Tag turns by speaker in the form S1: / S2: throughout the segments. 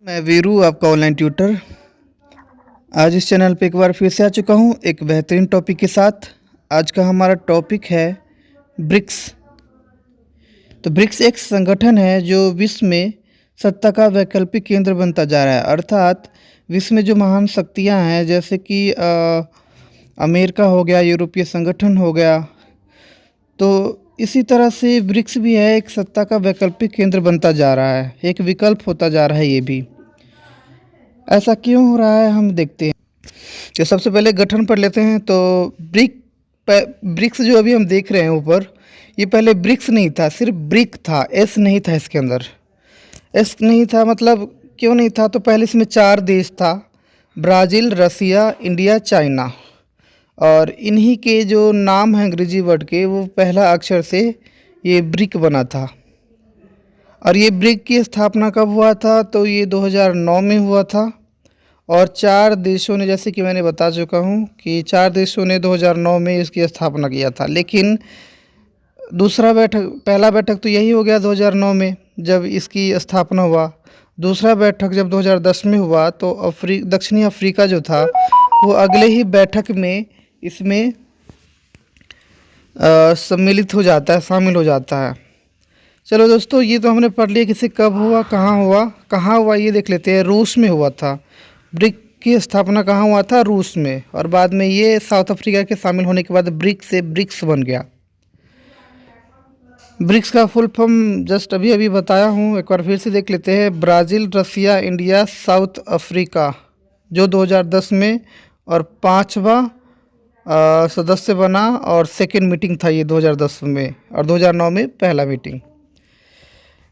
S1: मैं वीरू आपका online tutor. आज इस चैनल पे एक बार फिर से आ चुका हूँ एक बेहतरीन टॉपिक के साथ। आज का हमारा टॉपिक है ब्रिक्स। तो ब्रिक्स एक संगठन है जो विश्व में सत्ता का वैकल्पिक केंद्र बनता जा रहा है। अर्थात विश्व में जो महान शक्तियाँ हैं जैसे कि अमेरिका हो गया, यूरोपीय संगठन हो गया, तो इसी तरह से ब्रिक्स भी है, एक सत्ता का वैकल्पिक केंद्र बनता जा रहा है, एक विकल्प होता जा रहा है। ये भी ऐसा क्यों हो रहा है हम देखते हैं। तो सबसे पहले गठन पढ़ लेते हैं। तो ब्रिक्स जो अभी हम देख रहे हैं ऊपर, ये पहले ब्रिक्स नहीं था, सिर्फ ब्रिक था, एस नहीं था इसके अंदर। एस नहीं था मतलब क्यों नहीं था? तो पहले इसमें 4 देश था, ब्राज़ील, रसिया, इंडिया, चाइना। और इन्हीं के जो नाम हैं अंग्रेजी वर्ड के, वो पहला अक्षर से ये ब्रिक बना था। और ये ब्रिक की स्थापना कब हुआ था? तो ये 2009 में हुआ था। और 4 देशों ने, जैसे कि मैंने बता चुका हूँ कि 4 देशों ने 2009 में इसकी स्थापना किया था। लेकिन पहला बैठक तो यही हो गया 2009 में जब इसकी स्थापना हुआ। दूसरा बैठक जब 2010 में हुआ तो दक्षिणी अफ्रीका जो था वो अगले ही बैठक में इसमें सम्मिलित हो जाता है, शामिल हो जाता है। चलो दोस्तों, ये तो हमने पढ़ लिया किसे कब हुआ, कहाँ हुआ ये देख लेते हैं। रूस में हुआ था। ब्रिक की स्थापना कहाँ हुआ था? रूस में। और बाद में ये साउथ अफ्रीका के शामिल होने के बाद ब्रिक से ब्रिक्स बन गया। ब्रिक्स का फुल फॉर्म जस्ट अभी बताया हूँ, एक बार फिर से देख लेते हैं। ब्राज़ील, रसिया, इंडिया, साउथ अफ्रीका, जो 2010 में और 5वां सदस्य बना। और सेकेंड मीटिंग था ये 2010 में, और 2009 में पहला मीटिंग।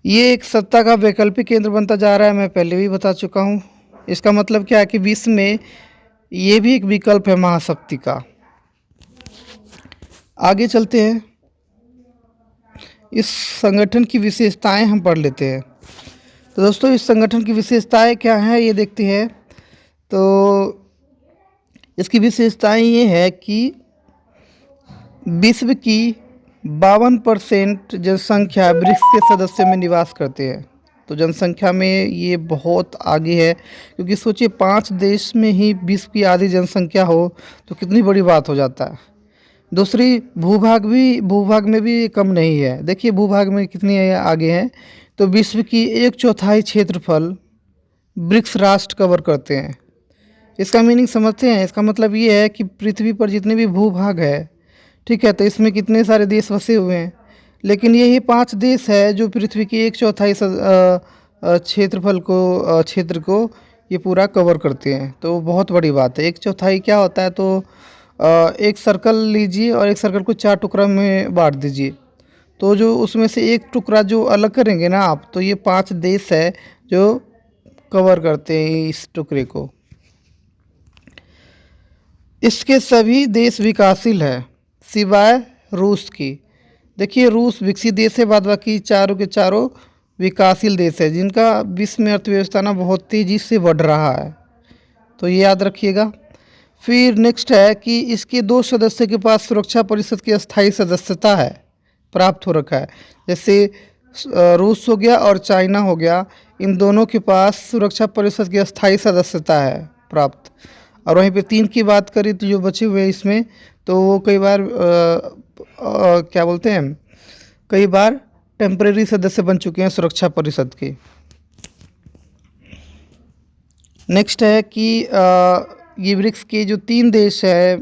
S1: ये एक सत्ता का वैकल्पिक केंद्र बनता जा रहा है, मैं पहले भी बता चुका हूँ। इसका मतलब क्या है कि विश्व में ये भी एक विकल्प है महाशक्ति का। आगे चलते हैं, इस संगठन की विशेषताएं हम पढ़ लेते हैं। तो दोस्तों, इस संगठन की विशेषताएं क्या हैं ये देखते हैं। तो इसकी विशेषताएं ये है कि विश्व की 52% जनसंख्या ब्रिक्स के सदस्य में निवास करते हैं। तो जनसंख्या में ये बहुत आगे है, क्योंकि सोचिए 5 देश में ही विश्व की आधी जनसंख्या हो तो कितनी बड़ी बात हो जाता है। दूसरी, भूभाग में भी कम नहीं है। देखिए भूभाग में कितनी आगे है। तो विश्व की 1/4 क्षेत्रफल ब्रिक्स राष्ट्र कवर करते हैं। इसका मीनिंग समझते हैं? इसका मतलब ये है कि पृथ्वी पर जितने भी भूभाग है, ठीक है, तो इसमें कितने सारे देश बसे हुए हैं, लेकिन यही 5 देश है जो पृथ्वी की 1/4 क्षेत्र को ये पूरा कवर करते हैं। तो बहुत बड़ी बात है। 1/4 क्या होता है? तो एक सर्कल लीजिए और एक सर्कल को 4 टुकड़ा में बांट दीजिए। तो जो उसमें से एक टुकड़ा जो अलग करेंगे ना आप, तो ये 5 देश है जो कवर करते हैं इस टुकड़े को। इसके सभी देश विकासशील है सिवाय रूस की। देखिए रूस विकसित देश है, बाद बाकी चारों के चारों विकासशील देश है, जिनका विश्व में अर्थव्यवस्था ना बहुत तेज़ी से बढ़ रहा है। तो ये याद रखिएगा। फिर नेक्स्ट है कि इसके 2 सदस्य के पास सुरक्षा परिषद की अस्थायी सदस्यता है, प्राप्त हो रखा है। जैसे रूस हो गया और चाइना हो गया, इन दोनों के पास सुरक्षा परिषद की अस्थायी सदस्यता है प्राप्त। और वहीं पे 3 की बात करें तो जो बचे हुए इसमें, तो वो कई बार क्या बोलते हैं, कई बार टेम्परेरी सदस्य बन चुके हैं सुरक्षा परिषद के। नेक्स्ट है कि ये ब्रिक्स के जो 3 देश है,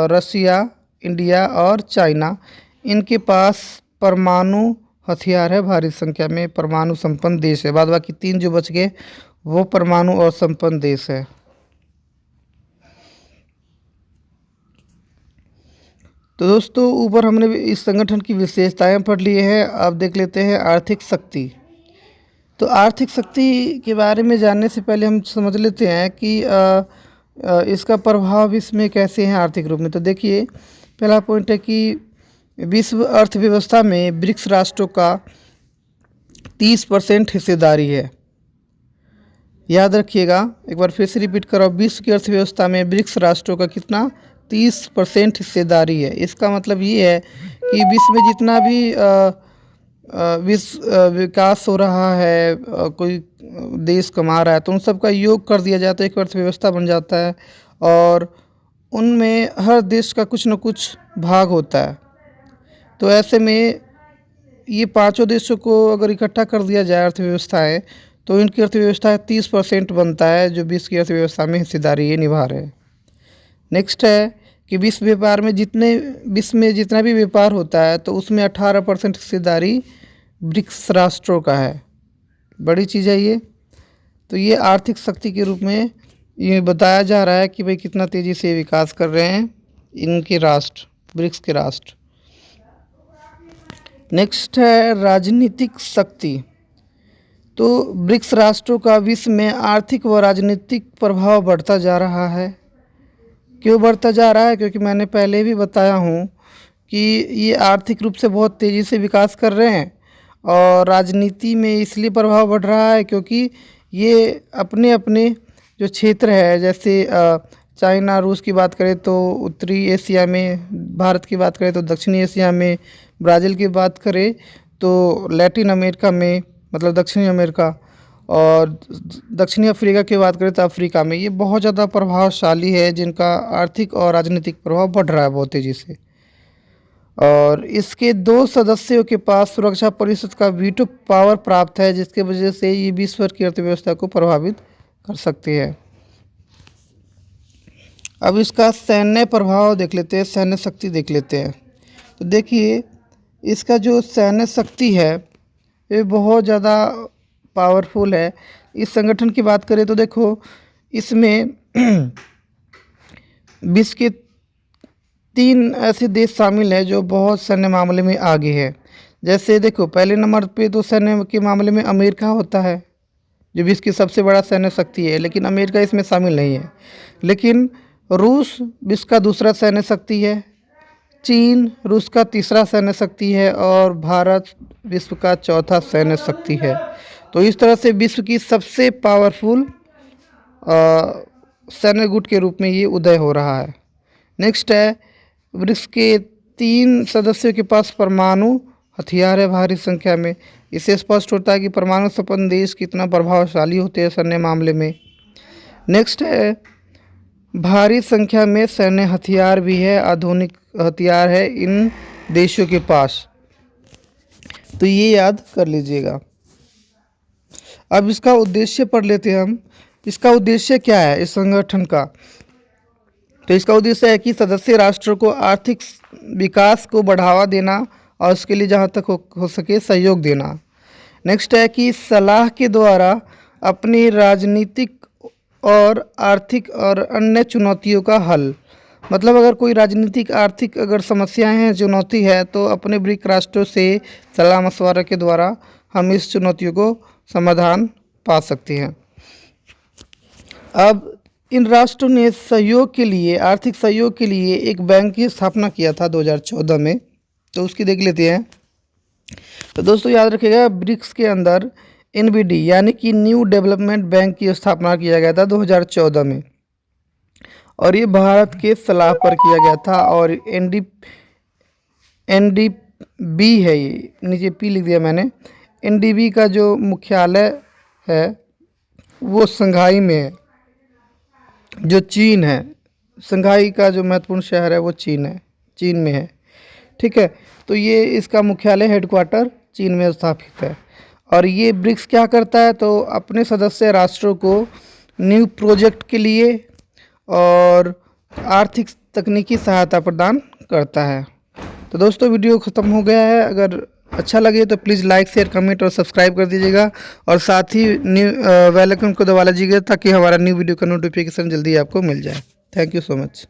S1: रसिया, इंडिया और चाइना, इनके पास परमाणु हथियार है, भारी संख्या में परमाणु संपन्न देश है। बाद बाकी 3 जो बच गए वो परमाणु और संपन्न देश है। तो दोस्तों, ऊपर हमने इस संगठन की विशेषताएं पढ़ ली है। अब देख लेते हैं आर्थिक शक्ति। तो आर्थिक शक्ति के बारे में जानने से पहले हम समझ लेते हैं कि इसका प्रभाव इसमें कैसे है आर्थिक रूप में। तो देखिए, पहला पॉइंट है कि विश्व अर्थव्यवस्था में ब्रिक्स राष्ट्रों का 30% हिस्सेदारी है। याद रखिएगा, एक बार फिर से रिपीट करो, विश्व की अर्थव्यवस्था में ब्रिक्स राष्ट्रों का कितना? 30% हिस्सेदारी है। इसका मतलब ये है कि विश्व में जितना भी विकास हो रहा है, कोई देश कमा रहा है, तो उन सब का योग कर दिया जाए तो एक अर्थव्यवस्था बन जाता है। और उनमें हर देश का कुछ न कुछ भाग होता है। तो ऐसे में ये पांचों देशों को अगर इकट्ठा कर दिया जाए अर्थव्यवस्थाएं, तो इनकी अर्थव्यवस्था 30% बनता है, जो विश्व की अर्थव्यवस्था में हिस्सेदारी ये निभा रहे हैं। नेक्स्ट है कि विश्व में जितना भी व्यापार होता है तो उसमें 18% हिस्सेदारी ब्रिक्स राष्ट्रों का है। बड़ी चीज़ है ये। तो ये आर्थिक शक्ति के रूप में ये बताया जा रहा है कि भाई कितना तेज़ी से विकास कर रहे हैं इनके राष्ट्र, ब्रिक्स के राष्ट्र। नेक्स्ट है राजनीतिक शक्ति। तो ब्रिक्स राष्ट्रों का विश्व में आर्थिक व राजनीतिक प्रभाव बढ़ता जा रहा है। क्यों बढ़ता जा रहा है? क्योंकि मैंने पहले भी बताया हूँ कि ये आर्थिक रूप से बहुत तेज़ी से विकास कर रहे हैं, और राजनीति में इसलिए प्रभाव बढ़ रहा है क्योंकि ये अपने अपने जो क्षेत्र है, जैसे चाइना रूस की बात करें तो उत्तरी एशिया में, भारत की बात करें तो दक्षिणी एशिया में, ब्राज़ील की बात करें तो लैटिन अमेरिका में, मतलब दक्षिणी अमेरिका, और दक्षिणी अफ्रीका की बात करें तो अफ्रीका में, ये बहुत ज़्यादा प्रभावशाली है जिनका आर्थिक और राजनीतिक प्रभाव बढ़ रहा है बहुत तेज़ी से। और इसके 2 सदस्यों के पास सुरक्षा परिषद का वीटो पावर प्राप्त है, जिसके वजह से ये विश्व की अर्थव्यवस्था को प्रभावित कर सकती है। अब इसका सैन्य प्रभाव देख लेते हैं, सैन्य शक्ति देख लेते हैं। तो देखिए इसका जो सैन्य शक्ति है ये बहुत ज़्यादा पावरफुल है। इस संगठन की बात करें तो देखो इसमें विश्व के 3 ऐसे देश शामिल हैं जो बहुत सैन्य मामले में आगे है। जैसे देखो पहले नंबर पे तो सैन्य के मामले में अमेरिका होता है, जो विश्व की सबसे बड़ा सैन्य शक्ति है, लेकिन अमेरिका इसमें शामिल नहीं है। लेकिन रूस विश्व का दूसरा सैन्य शक्ति है, चीन रूस का तीसरा सैन्य शक्ति है, और भारत विश्व का चौथा सैन्य शक्ति है। तो इस तरह से विश्व की सबसे पावरफुल सैन्य गुट के रूप में ये उदय हो रहा है। नेक्स्ट है ब्रिक्स के 3 सदस्यों के पास परमाणु हथियार है भारी संख्या में। इससे स्पष्ट होता है कि परमाणु संपन्न देश कितना प्रभावशाली होते हैं सैन्य मामले में। नेक्स्ट है भारी संख्या में सैन्य हथियार भी है, आधुनिक हथियार है इन देशों के पास, तो ये याद कर लीजिएगा। अब इसका उद्देश्य पढ़ लेते हैं हम। इसका उद्देश्य क्या है इस संगठन का? तो इसका उद्देश्य है कि सदस्य राष्ट्रों को आर्थिक विकास को बढ़ावा देना और उसके लिए जहाँ तक हो सके सहयोग देना। नेक्स्ट है कि सलाह के द्वारा अपनी राजनीतिक और आर्थिक और अन्य चुनौतियों का हल, मतलब अगर कोई राजनीतिक आर्थिक अगर समस्याएं हैं, चुनौती है, तो अपने ब्रिक्स राष्ट्रों से सलाह मशवरा के द्वारा हम इस चुनौतियों को समाधान पा सकते हैं। अब इन राष्ट्रों ने सहयोग के लिए, आर्थिक सहयोग के लिए एक बैंक की स्थापना किया था 2014 में, तो उसकी देख लेते हैं। तो दोस्तों याद रखिएगा ब्रिक्स के अंदर NBD यानी कि न्यू डेवलपमेंट बैंक की स्थापना किया गया था 2014 में, और ये भारत के सलाह पर किया गया था। और NDB है, ये नीचे P लिख दिया मैंने। NDB का जो मुख्यालय है वो शंघाई में है, जो चीन है। शंघाई का जो महत्वपूर्ण शहर है वो चीन में है। ठीक है, तो ये इसका मुख्यालय हेडक्वार्टर चीन में स्थापित है। और ये ब्रिक्स क्या करता है, तो अपने सदस्य राष्ट्रों को न्यू प्रोजेक्ट के लिए और आर्थिक तकनीकी सहायता प्रदान करता है। तो दोस्तों वीडियो ख़त्म हो गया है। अगर अच्छा लगे तो प्लीज़ लाइक शेयर कमेंट और सब्सक्राइब कर दीजिएगा, और साथ ही न्यू बेल आइकन को दबा लीजिएगा ताकि हमारा न्यू वीडियो का नोटिफिकेशन जल्दी आपको मिल जाए। Thank you so much.